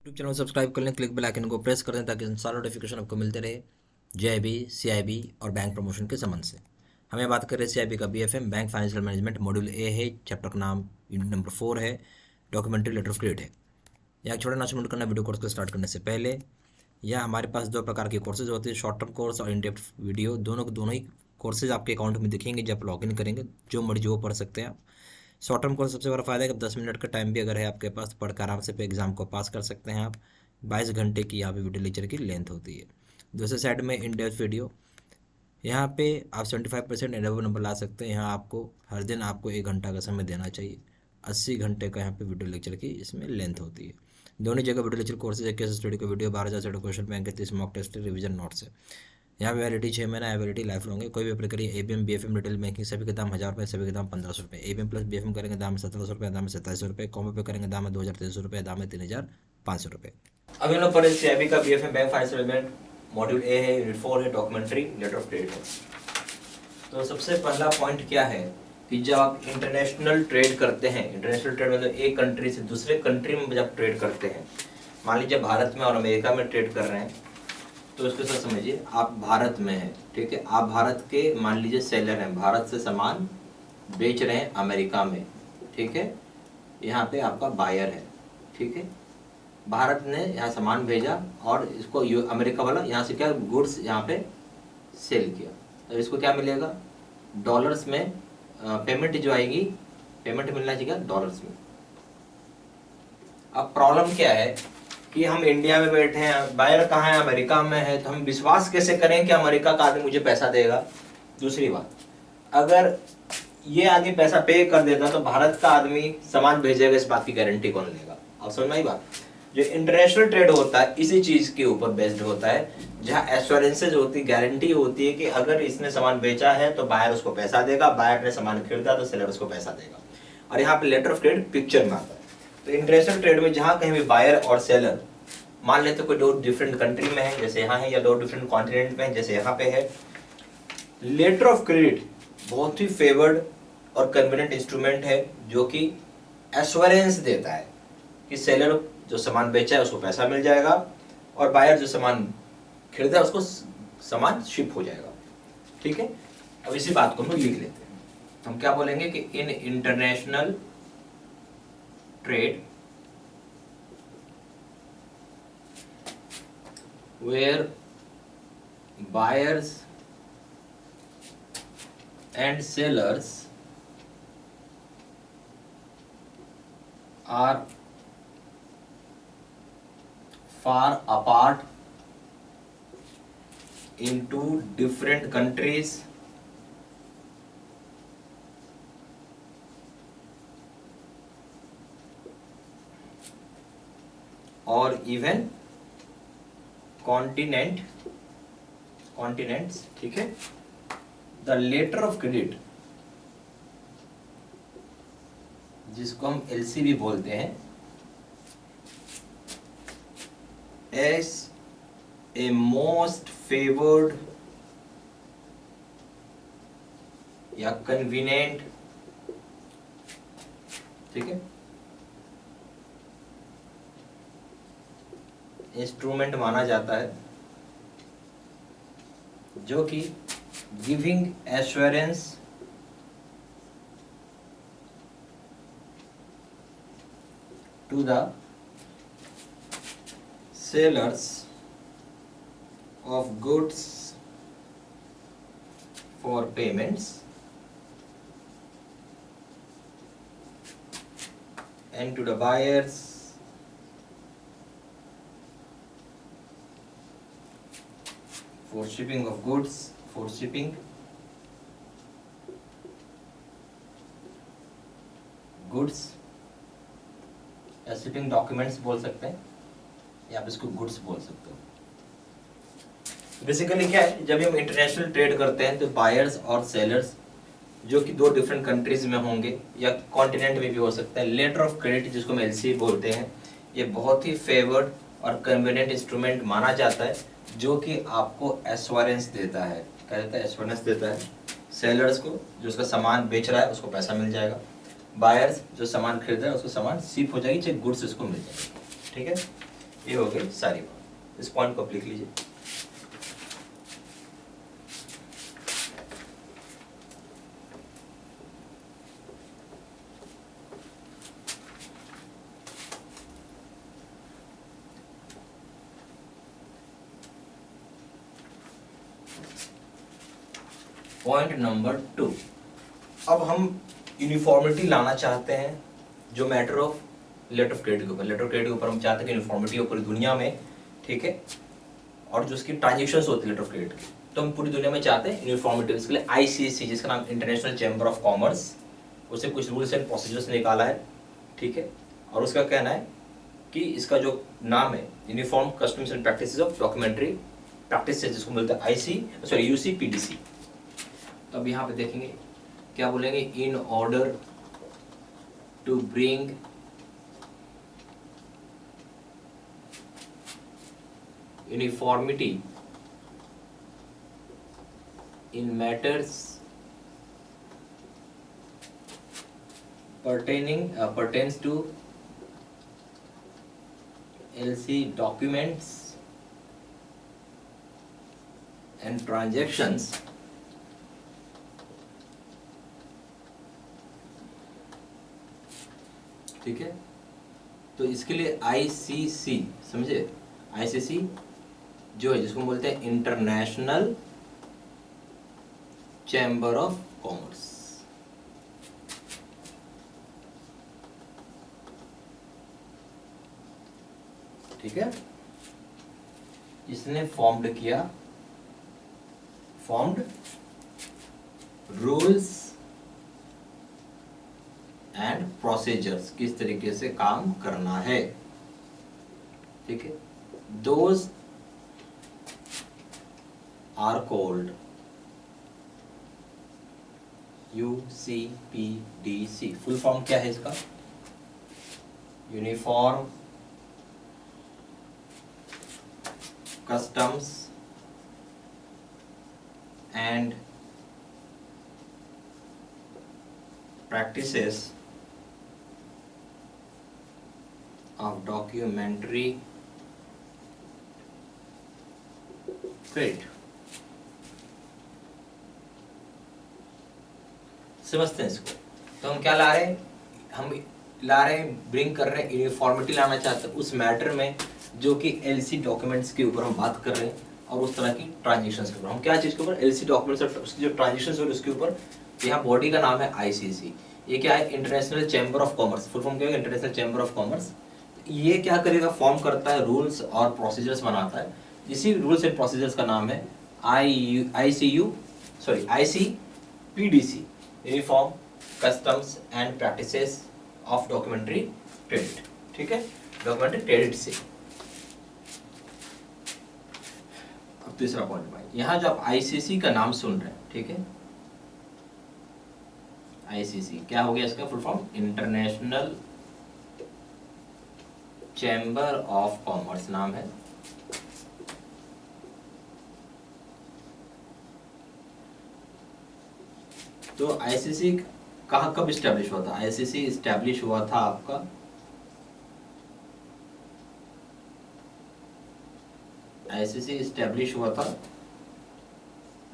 YouTube channel को subscribe कर लें, क्लिक बेल आइकन को प्रेस कर दें ताकि सारा नोटिफिकेशन आपको मिलते रहे जेआईबी, सीआईबी और बैंक प्रमोशन के संबंध से। हमें बात करें सीआईबी का BFM bank financial management module A है, चैप्टर का नाम यूनिट नंबर 4 है, डॉक्यूमेंट्री लेटर ऑफ क्रेडिट है। यहाँ छोटा अनाउंसमेंट करना वीडियो कोर्स को स्टार्ट करने से पहले। यहाँ हमारे पास दो प्रकार के कोर्सेज होते हैं, शॉर्ट टर्म कोर्स और इन डेप्थ वीडियो। दोनों ही कोर्सेज आपके अकाउंट में दिखेंगे जब लॉगिन करेंगे, जो मर्जी वो पढ़ सकते हैं आप। शॉर्ट टर्म कोर्स सबसे बड़ा फायदा है कि 10 मिनट का टाइम भी अगर है आपके पास, पढ़कर आराम से एग्जाम को पास कर सकते हैं आप। 22 घंटे की यहाँ पे वीडियो लेक्चर की लेंथ होती है। दूसरे साइड में इन डेप्थ वीडियो, यहाँ पे आप 75% एंड नंबर ला सकते हैं। यहाँ आपको हर दिन आपको 1 घंटा का समय देना चाहिए। 80 घंटे का यहाँ पे वीडियो लेक्चर की इसमें लेंथ होती है। दोनों जगह वीडियो लेक्चर कोर्सेज है, केस स्टडी का वीडियो 12,000 से क्वेश्चन बैंक है, 30 मॉक टेस्ट रिवीजन नोट्स है। यहाँ पे वैलिडिटी 6 महीना है, वैलिडिटी लाइफ लॉन्ग है। कोई भी अप्लाई करिए। एबीएम बीएफएम रिटेल बैंकिंग सभी के दाम 1000 रुपये, सभी के दाम 1500 रुपये। एबीएम प्लस बीएफएम करेंगे दाम 1700 रुपये, दाम 2700 रुपये। कॉम्बो पे करेंगे दाम 2300 रुपये, दाम 3500 रुपये। अब हम लोग पढ़े सीआईबी का BFM bank financial management module A है, यूनिट 4 है, डॉक्यूमेंट्री लेटर ऑफ क्रेडिट है। तो सबसे पहला पॉइंट क्या है कि जब आप इंटरनेशनल ट्रेड करते हैं, इंटरनेशनल ट्रेड मतलब एक कंट्री से दूसरे कंट्री में जब ट्रेड करते हैं, मान लीजिए भारत में और अमेरिका में ट्रेड कर रहे हैं, तो इसको सर समझिए, आप भारत में हैं, ठीक है, आप भारत के मान लीजिए सेलर हैं, भारत से सामान बेच रहे हैं अमेरिका में, ठीक है, यहाँ पे आपका बायर है, ठीक है, भारत ने यहाँ सामान भेजा और इसको अमेरिका वाला यहाँ से क्या गुड्स यहाँ पे सेल किया, तो इसको क्या मिलेगा, डॉलर्स में पेमेंट जो आएगी, पेमेंट मिलना चाहिए डॉलर्स में। अब प्रॉब्लम क्या है कि हम इंडिया में बैठे हैं, बायर कहाँ है, अमेरिका में है, तो हम विश्वास कैसे करें कि अमेरिका का आदमी मुझे पैसा देगा। दूसरी बात, अगर ये आदमी पैसा पे कर देता तो भारत का आदमी सामान भेजेगा, इस बात की गारंटी कौन लेगा। अब समझ में आई बात। जो इंटरनेशनल ट्रेड होता है इसी चीज के ऊपर बेस्ड होता है, जहाँ एश्योरेंसेज होती, गारंटी होती है कि अगर इसने सामान बेचा है तो बायर उसको पैसा देगा, बायर ने सामान खरीदा तो सेलर उसको पैसा देगा। और यहाँ पे लेटर ऑफ क्रेडिट पिक्चर में आता है। तो इंटरनेशनल ट्रेड में जहां कहीं भी बायर और सेलर मान लेते कोई दो डिफरेंट कंट्री में है जैसे यहाँ है, या दो डिफरेंट कॉन्टिनेंट में है जैसे यहाँ पे है, लेटर ऑफ क्रेडिट बहुत ही फेवर्ड और कन्वीनियंट इंस्ट्रूमेंट है जो कि एश्योरेंस देता है कि सेलर जो सामान बेचा है उसको पैसा मिल जाएगा और बायर जो सामान खरीदा उसको सामान शिप हो जाएगा, ठीक है। अब इसी बात को हम लिख लेते हैं। हम क्या बोलेंगे कि in international trade where buyers and sellers are far apart in two different countries और इवन कॉन्टिनेंट्स, ठीक है, द लेटर ऑफ क्रेडिट जिसको हम एलसी भी बोलते हैं, एज ए मोस्ट फेवर्ड या कन्वीनियंट, ठीक है, इंस्ट्रूमेंट माना जाता है जो कि giving assurance to the sellers of goods for payments and to the buyers for shipping of goods, for shipping goods या shipping documents बोल सकते हैं, या आप इसको goods बोल सकते हो। बेसिकली क्या है, जब हम इंटरनेशनल ट्रेड करते हैं तो बायर्स और सेलर्स जो कि दो डिफरेंट कंट्रीज में होंगे या कॉन्टिनेंट में भी हो सकता है, लेटर ऑफ क्रेडिट जिसको हम एलसी बोलते हैं, ये बहुत ही फेवर्ड और कन्वीनियंट इंस्ट्रूमेंट माना जाता है जो कि आपको एश्योरेंस देता है। क्या देता है? एश्योरेंस देता है सेलर्स को, जो उसका सामान बेच रहा है उसको पैसा मिल जाएगा, बायर्स जो सामान खरीद रहा है उसको सामान शिप हो जाएगी, चाहे गुड्स उसको मिल जाएगी, ठीक है। ये हो गई सारी बात, इस पॉइंट को आप लिख लीजिए। पॉइंट नंबर 2, अब हम यूनिफॉर्मिटी लाना चाहते हैं जो matter of letter of credit के ऊपर, लेटर ऑफ क्रेडिट के ऊपर हम चाहते हैं कि यूनिफॉर्मिटी हो पूरी दुनिया में, ठीक है, और जो उसकी ट्रांजेक्शन्स होती है लेटर ऑफ क्रेडिट की, तो हम पूरी दुनिया में चाहते हैं यूनिफॉर्मिटी। इसके लिए आईसीसी, जिसका नाम इंटरनेशनल चैम्बर ऑफ कॉमर्स, उसे कुछ रूल्स एंड प्रोसीजर्स निकाला है, ठीक है, और उसका कहना है कि इसका जो नाम है uniform customs and practices of documentary practices, जिसको मिलता है यूसीपीडीसी। तो अब यहाँ पे देखेंगे क्या बोलेंगे, in order to bring uniformity in matters pertains to LC documents and transactions, ठीक है। तो इसके लिए आईसीसी, समझे, आईसीसी जो है जिसको बोलते हैं इंटरनेशनल चैम्बर ऑफ कॉमर्स, ठीक है, इसने फॉर्म्ड रूल्स एंड प्रोसीजर्स, किस तरीके से काम करना है, ठीक है। Those are called UCPDC. Full form क्या है इसका, uniform customs and practices of documentary credit। समझते हैं इसको। तो हम क्या ला रहे हैं, ब्रिंग कर रहे हैं, यूनिफॉर्मिटी लाना चाहते हैं उस मैटर में जो कि एलसी डॉक्यूमेंट्स के ऊपर हम बात कर रहे हैं, और उस तरह की ट्रांजेक्शन्स के ऊपर। हम क्या चीज़ के ऊपर, एलसी डॉक्यूमेंट्स और उसकी जो ट्रांजेक्शन्स हो उसके ऊपर। यहाँ बॉडी का नाम है आईसीसी। ये क्या है, international chamber of commerce, full form क्या है, इंटरनेशनल चैम्बर ऑफ कॉमर्स। ये क्या करेगा, फॉर्म करता है, रूल्स और प्रोसीजर्स बनाता है। इसी रूल्स एंड प्रोसीजर्स का नाम है ICPDC, uniform customs and practices of documentary credit, ठीक है, डॉक्यूमेंट्री क्रेडिट से। अब तीसरा पॉइंट भाई, यहाँ जो आप आईसीसी का नाम सुन रहे हैं, ठीक है, आईसीसी क्या हो गया इसका full form, international chamber of commerce नाम है। तो आईसीसी कहाँ कब स्टैब्लिश हुआ था, आईसीसी स्टैब्लिश हुआ था आपका आईसीसी स्टैब्लिश हुआ था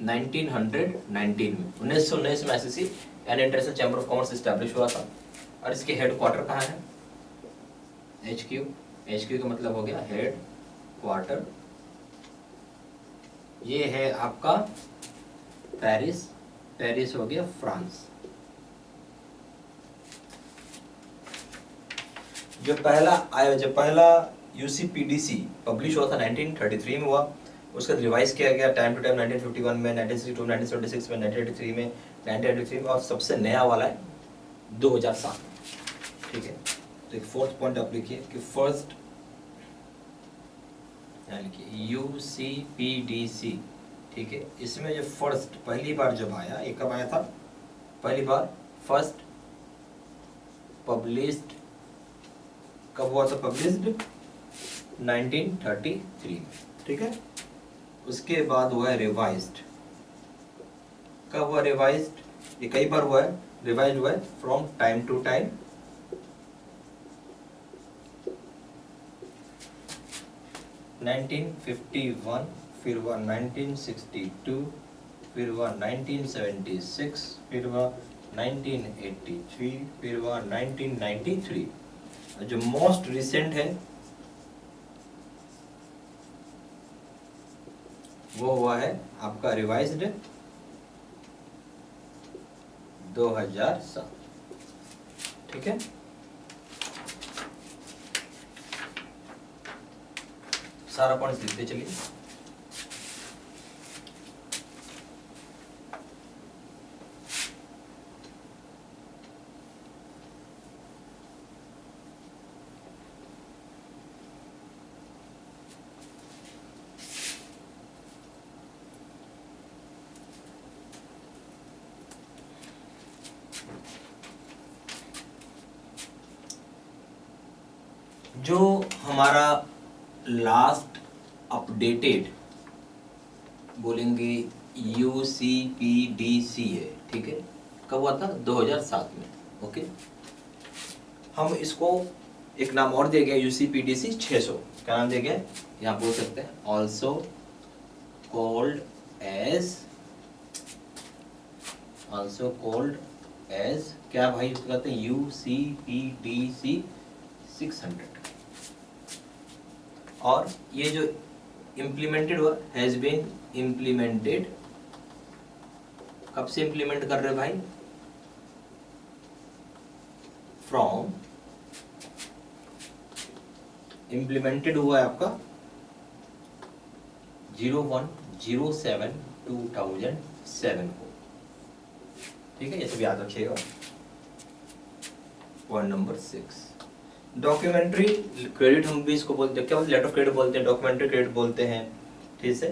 1919 में, 1919 में आईसीसी यानी international chamber of commerce establish हुआ था। और इसके हेड क्वार्टर कहाँ है, HQ। HQ का मतलब हो गया हेड क्वार्टर। ये है आपका पेरिस, पेरिस हो गया फ्रांस। जो पहला यूसीपीडीसी पब्लिश हुआ था 1933 में हुआ, उसका रिवाइज किया गया टाइम टू टाइम 1951 में, 1962, 1976 में, 1983 में, 1983 में, और सबसे नया वाला है 2007, ठीक है। तो एक फोर्थ पॉइंट आप लिखिए कि फर्स्ट, लिखिए यूसीपीडीसी, ठीक है। इसमें जो फर्स्ट पहली बार जब आया, ये कब आया था, पहली बार फर्स्ट पब्लिश्ड कब हुआ था, पब्लिश्ड 1933, ठीक है। उसके बाद हुआ है रिवाइज्ड, कब हुआ रिवाइज्ड, ये कई बार हुआ है, रिवाइज हुआ है फ्रॉम टाइम टू टाइम 1951, फिर हुआ 1962, फिर हुआ 1976, फिर हुआ 1983, फिर हुआ 1993। जो मोस्ट रिसेंट है वो हुआ है आपका रिवाइज्ड 2007। ठीक है, सारा पॉइंट्स लिखते चलिए। जो हमारा लास्ट अपडेटेड बोलेंगे UCPDC है, ठीक है, कब हुआ था? 2007 में। ओके, हम इसको एक नाम और दिया गया UCPDC 600। क्या नाम दिया गया? यहाँ बोल सकते हैं ऑल्सो कॉल्ड एज क्या भाई उसको कहते हैं? UCPDC 600। और ये जो इम्प्लीमेंटेड हुआ हैज बीन इम्प्लीमेंटेड, कब से इम्प्लीमेंट कर रहे भाई? फ्रॉम, इम्प्लीमेंटेड हुआ है आपका 01/07/2007 को। ठीक है, ये सब याद रखिएगा। पॉइंट नंबर 6, डॉक्यूमेंट्री क्रेडिट हम भी इसको बोलते हैं। क्या बोलते हैं? लेटर ऑफ क्रेडिट बोलते हैं, डॉक्यूमेंट्री क्रेडिट बोलते हैं। ठीक है,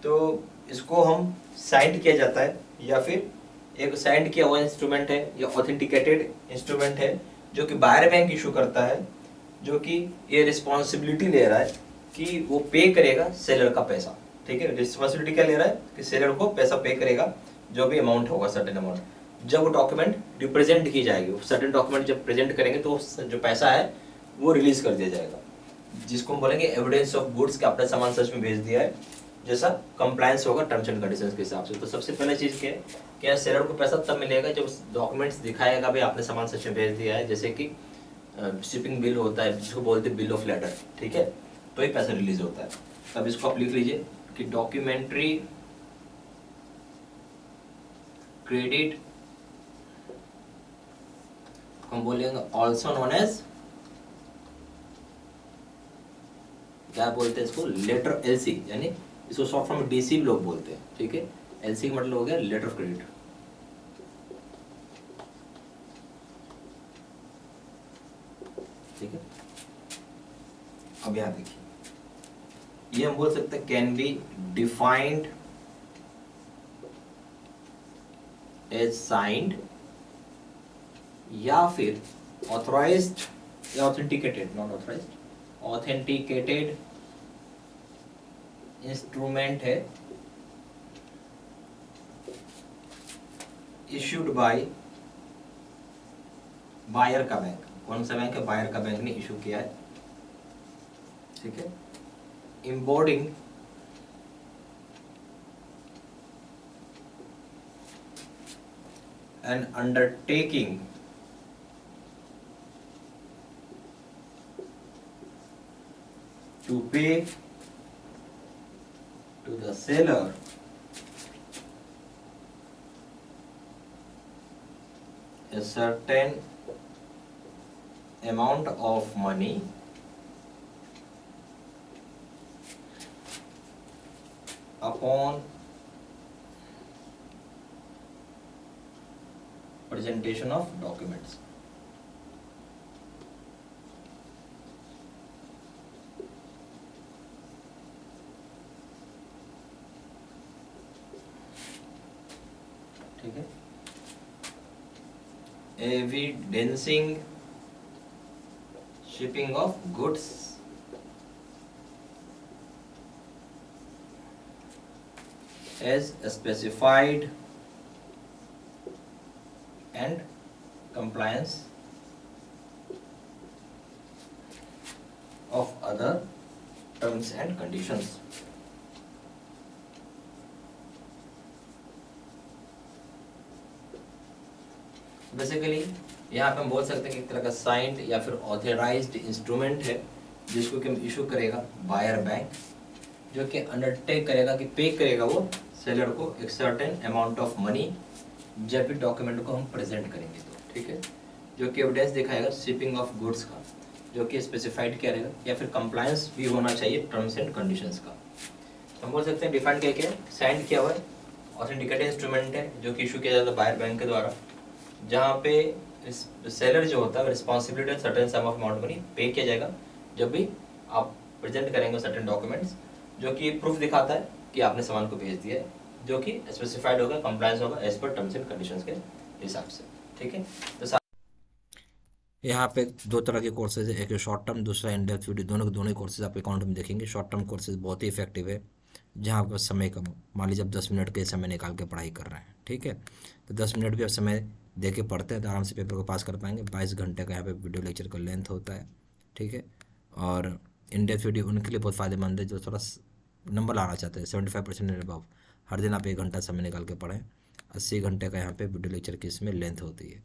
तो इसको हम साइन किया जाता है या फिर एक साइन किया हुआ इंस्ट्रूमेंट है या ऑथेंटिकेटेड इंस्ट्रूमेंट है जो कि बाहर बैंक इशू करता है, जो कि ये रिस्पॉन्सिबिलिटी ले रहा है कि वो पे करेगा सेलर का पैसा। ठीक है, रिस्पॉन्सिबिलिटी क्या ले रहा है कि सेलर को पैसा पे करेगा, जो भी अमाउंट होगा सर्टेन अमाउंट। जब वो डॉक्यूमेंट रिप्रेजेंट की जाएगी, सर्टेन डॉक्यूमेंट जब प्रेजेंट करेंगे तो जो पैसा है वो रिलीज कर दिया जाएगा, जिसको हम बोलेंगे एविडेंस ऑफ गुड्स कि आपने सामान सच में भेज दिया है, जैसा कंप्लायंस होगा टर्म्स एंड कंडीशंस के हिसाब से। तो सबसे पहले चीज क्या है कि सेलर को पैसा तब मिलेगा जब डॉक्यूमेंट्स दिखाएगा भाई आपने सामान सच में भेज दिया है, जैसे कि शिपिंग बिल होता है जिसको बोलते हैं बिल ऑफ लेटर। ठीक है, तो ये पैसा रिलीज होता है। तब इसको आप लिख लीजिए कि डॉक्यूमेंट्री क्रेडिट हम बोलेंगे ऑल्सो नोन एज, क्या बोलते हैं इसको? लेटर LC, यानी इसको शॉर्ट फॉर्म में DC लोग बोलते हैं। ठीक है, LC का मतलब हो गया लेटर ऑफ क्रेडिट। ठीक है, अब यहां देखिए, ये हम बोल सकते हैं can be defined as signed या फिर ऑथराइज्ड या authenticated, not authorised, authenticated instrument है इश्यूड बाय बायर का बैंक। कौन सा बैंक है? बायर का बैंक ने इशू किया है। ठीक है, embodying an undertaking to pay to the seller a certain amount of money upon presentation of documents. ठीक है, evidencing shipping of goods as specified and compliance of other terms and conditions. Basically यहाँ पे हम बोल सकते हैं कि एक तरह का साइंड या फिर ऑथराइज्ड इंस्ट्रूमेंट है जिसको कि हम इशू करेगा बायर बैंक, जो कि अंडरटेक करेगा कि पे करेगा वो सेलर को एक सर्टेन अमाउंट ऑफ मनी जब भी डॉक्यूमेंट को हम प्रेजेंट करेंगे तो, ठीक है, जो कि एविडेंस दिखाएगा शिपिंग ऑफ गुड्स का, जो कि स्पेसिफाइड किया रहेगा, या फिर कंप्लायंस भी होना चाहिए टर्म्स एंड कंडीशंस का। हम बोल सकते हैं डिफाइंड क्या क्या साइन किया हुआ है, ऑथेंटिकेटेड इंस्ट्रूमेंट है जो कि इशू किया जाता है बायर बैंक के द्वारा, जहाँ पे सेलर जो होता है responsibility certain some of amount money पे किया जाएगा जब भी आप प्रेजेंट करेंगे सर्टेन डॉक्यूमेंट्स, जो कि प्रूफ दिखाता है कि आपने सामान को भेज दिया है, जो कि स्पेसिफाइड होगा, कंप्लायंस होगा as per terms and conditions के हिसाब से, ठीक है। तो यहाँ पे दो तरह के कोर्सेज है, एक शॉर्ट टर्म, दूसरा इन डेप्थ वीडियो, दोनों ही कोर्सेज आप अकाउंट में देखेंगे। शॉर्ट टर्म कोर्सेज बहुत ही इफेक्टिव है, जहाँ आपका समय कम हो। मान लीजिए आप 10 मिनट के समय निकाल के पढ़ाई कर रहे हैं, ठीक है, तो 10 मिनट भी आप समय दे के पढ़ते हैं तो आराम से पेपर को पास कर पाएंगे। 22 घंटे का यहाँ पे वीडियो लेक्चर का लेंथ होता है, ठीक है। और इन डेप्थ वीडियो उनके लिए बहुत फ़ायदेमंद है जो थोड़ा नंबर लाना चाहते हैं, 75% एंड अबव। हर दिन आप 1 घंटा समय निकाल के पढ़ें। 80 घंटे का यहाँ पे वीडियो लेक्चर की इसमें लेंथ होती है।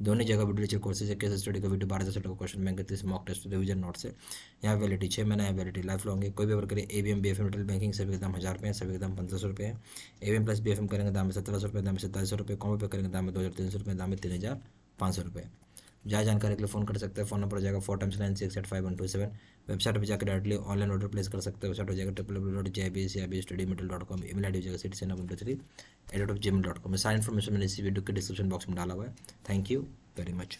दोनों जगह वीडियो लेक्चर कोर्सेज है, केस स्टडी का वीडियो 12 का question bank 30 mock test revision notes है। यहाँ वैलिडिटी 6 महीना है, वैलिडिटी लाइफ लॉन्ग है। कोई भी अगर करें ABM BFM रिटेल बैंकिंग सभी के दाम 1000 रुपये हैं, सभी के दाम 1500 रुपये हैं। ABM प्लस BFM करेंगे दाम में 1700 रुपये, दाम में 2700 रुपये। कॉम्बो पे करेंगे दाम में 2300 रुपये, दाम में 3500 रुपये। ज़्यादा जानकारी के लिए फ़ोन कर सकते हैं। फ़ोन नंबर हो जाएगा 4x9685 वेबसाइट पर जाकर डायरेक्टली ऑनलाइन ऑर्डर प्लेस कर सकते हैं। वेबसाइट हो जाएगा www.jibstudymetal.com। ईमेल ID हो जाएगा citizen3@gmail.com। सारी इन्फॉर्मेशन मैंने इसी वीडियो के डिस्क्रिप्शन बॉक्स में डाला हुआ है। Thank you very much.